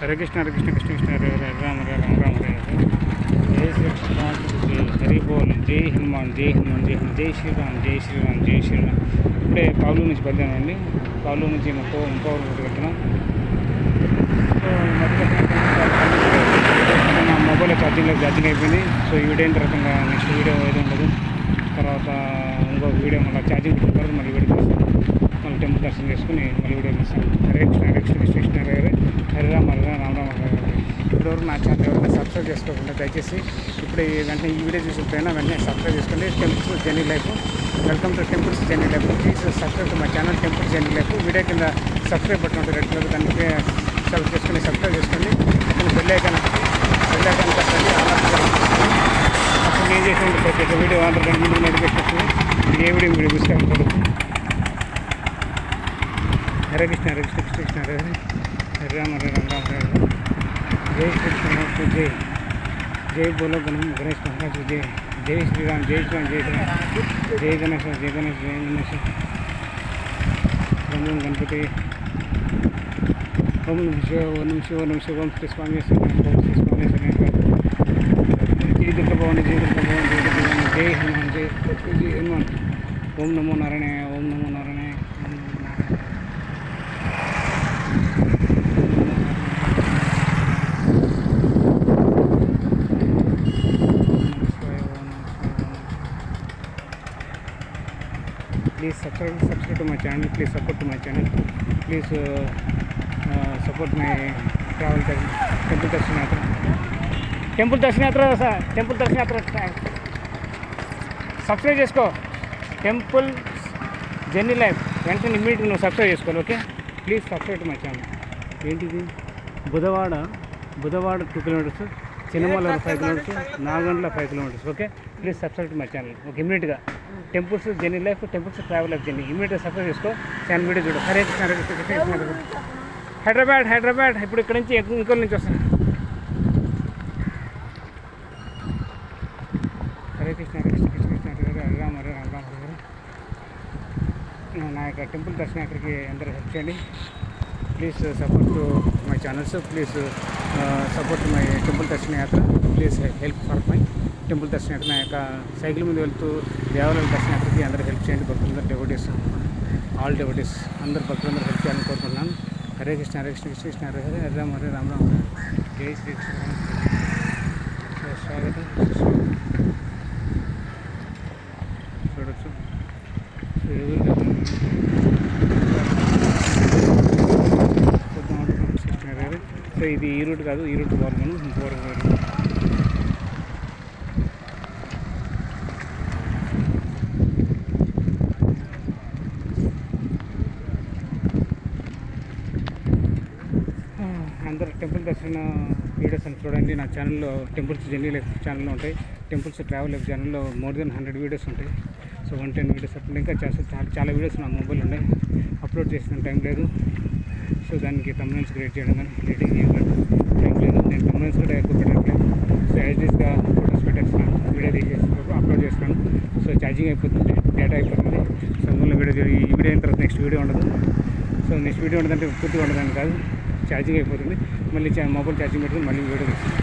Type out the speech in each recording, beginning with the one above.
హరే కృష్ణ హరే కృష్ణ కృష్ణ కృష్ణ హరే హరే రామ హరే రామ రామ హరే హరే జై శ్రీరామ్ జై హరి బోల్ జై హనుమాన్ జై హనుమాన్ జై హనుమాన్ జై శ్రీరామ్ జై శ్రీరామ్ జై శ్రీరామ్. ఇప్పుడే పావులూరు నుంచి బయలుదేరామండి. పావులూరు నుంచి ముప్పవరం రోడ్డు వెళ్తున్నాం. సో నా మొబైల్ ఛార్జింగ్ అయిపోయింది. సో ఈ వీడియో అయిన తర్వాత నెక్స్ట్ వీడియో ఏదో ఉండదు. తర్వాత ఇంకో వీడియో మళ్ళీ ఛార్జింగ్ తర్వాత మళ్ళీ వీడియో తీస్తాను. మళ్ళీ టెంపుల్ దర్శనం చేసుకుని మళ్ళీ వీడియో తీస్తాను. హరే కృష్ణ హరే కృష్ణ కృష్ణ కృష్ణ హరే హరే హరే రామ హరే రామ రామ హరే హరే. ఇప్పటివరకు నా ఛానల్ ఎవరైనా సబ్స్క్రైబ్ చేసుకోకుండా దయచేసి ఇప్పుడు వెంటనే ఈ వీడియో చూసిపోయినా వెంటనే సబ్స్క్రైబ్ చేసుకోండి. Temples journey life, welcome to temples journey life. Please subscribe to my channel temples journey life. Video కింద సబ్స్క్రైబ్ బటన్ ఉంటుంది రెడ్ కలర్, దానికి సబ్స్క్రైబ్ చేసుకోండి. అక్కడ బెల్ ఐకాన్ కట్టండి. అప్పుడు నేను చేసిన ప్రతి ఒక్క వీడియో ఆర్డర్ కానీ ముందు నోటిఫికేషన్ వస్తుంది. ఏ వీడియో చూసుకోవాలి. హరే కృష్ణ హరే కృష్ణ కృష్ణ కృష్ణ హరే హరే హరే రామ హరే రామ రామ హరే హరే. జై శ్రీకృష్ణ జై జై బోలో గణేష్ మహారాజ్ జై జై శ్రీరామ్ జై శ్రీరామ్ జై శ్రీరామ్ జై గణేష్ జై గణేష్ జై గణేష్. ఓం గణపతి ఓం నమ శివ ఓం నమ శివ ఓం నమ శివ ఓం శ్రీ స్వామి ఓం శ్రీ స్వామి జై దుర్గ భవాని జై దుర్గ భవాని జై దుర్గ భవాని జై హనుమాన్ జై హనుమాన్. ఓం నమో నారాయణ ఓం నమో నారాయణ ఓం నమో Narayana. Please subscribe to my channel. Please support to my channel. Please support my temple darshan yatra. Subscribe చేసుకో. టెంపుల్ జర్నీ లైఫ్ వెంటనే ఇమ్మీడియట్గా నువ్వు సబ్స్క్రైబ్ చేసుకోవాలి. Okay, please subscribe to my channel. ఏంటిది? Budhawada 2 kilometres, Chinnamala 5 kilometres, Nagandla 5 kilometres. Okay, please subscribe to my channel. Okay, ఇమ్మీడియట్గా temples journey life, temples travel life journey ఇమ్మీడియట్గా subscribe చేసుకో. Channel video చూడు. హరే కృష్ణ హరే కృష్ణ కృష్ణ కృష్ణ. హైదరాబాద్ ఇప్పుడు ఇక్కడ నుంచి ఇంకోళ్ళ నుంచి వస్తాను. హరే కృష్ణ హరే కృష్ణ కృష్ణ కృష్ణ హరే హరే రామ హరే రామ రామ హరే హరే. నా యొక్క టెంపుల్ దర్శనం అక్కడికి అందరూ హెల్ప్ చేయండి. Please support to my channels. Please support my temple దర్శన యాత్ర. Please help for my temple దర్శన యాత్ర. నా యొక్క సైకిల్ మీద వెళ్తూ దేవాలయాల దర్శన యాత్రకి అందరూ హెల్ప్ చేయండి. భక్తులందరూ డెవోటీస్, ఆల్ డెవోటీస్ అందరూ భక్తులందరూ హెల్ప్ చేయాలని కోరుకుంటున్నాను. హరే కృష్ణ హరే కృష్ణ కృష్ణ కృష్ణ హరే హరే హరే రామ హరే రామ రామ. జై శ్రీకృష్ణ. స్వాగతం. చూడొచ్చు సో ఇది ఈ రూట్ కాదు, ఈ రూట్ పోవాలి మనం. ఇంకోవరం అందరూ టెంపుల్ దర్శన వీడియోస్ అని చూడండి. నా ఛానల్లో టెంపుల్స్ జర్నీ లైఫ్ ఛానల్లో ఉంటాయి. టెంపుల్స్ ట్రావెల్ లైఫ్ ఛానల్లో మోర్ దెన్ 100 వీడియోస్ ఉంటాయి. సో 110 వీడియోస్ అప్పుడు ఇంకా చాలా వీడియోస్ నా మొబైల్ ఉన్నాయి. అప్లోడ్ చేసిన టైం లేదు. సో దానికి తమ్నైల్స్ క్రియేట్ చేయడం కానీ ఎడిటింగ్ చేయడం టైం లేదు. నేను తమ్నైల్స్ కూడా ఎక్కువ పెట్టట్లేదు. సో యాజ్గా ఫొటోస్ పెట్టేస్తాను, వీడియో తీసేసి అప్లోడ్ చేస్తాను. సో ఛార్జింగ్ అయిపోతుంది, డేటా అయిపోతుంది. సో అందులో ఈ వీడియో అయిన తర్వాత నెక్స్ట్ వీడియో ఉండదు. సో నెక్స్ట్ వీడియో ఉండదంటే పూర్తిగా ఉండదని కాదు, ఛార్జింగ్ అయిపోతుంది. మళ్ళీ మొబైల్ ఛార్జింగ్ పెట్టుకుని మళ్ళీ వీడియో తీస్తాను.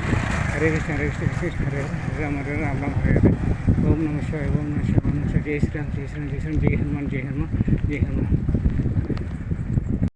హరే కృష్ణ హరే కృష్ణ కృష్ణ హరే హరే రామ హరే రామ రామ హరే హరే. ఓం నమ శివాయ ఓం నమ శివాయ ఓం నమ శివాయ. జై శ్రీరామ్ జై శ్రీరామ్ జై శ్రీరామ్ జై హనుమాన్ జై హనుమాన్ జై హనుమాన్.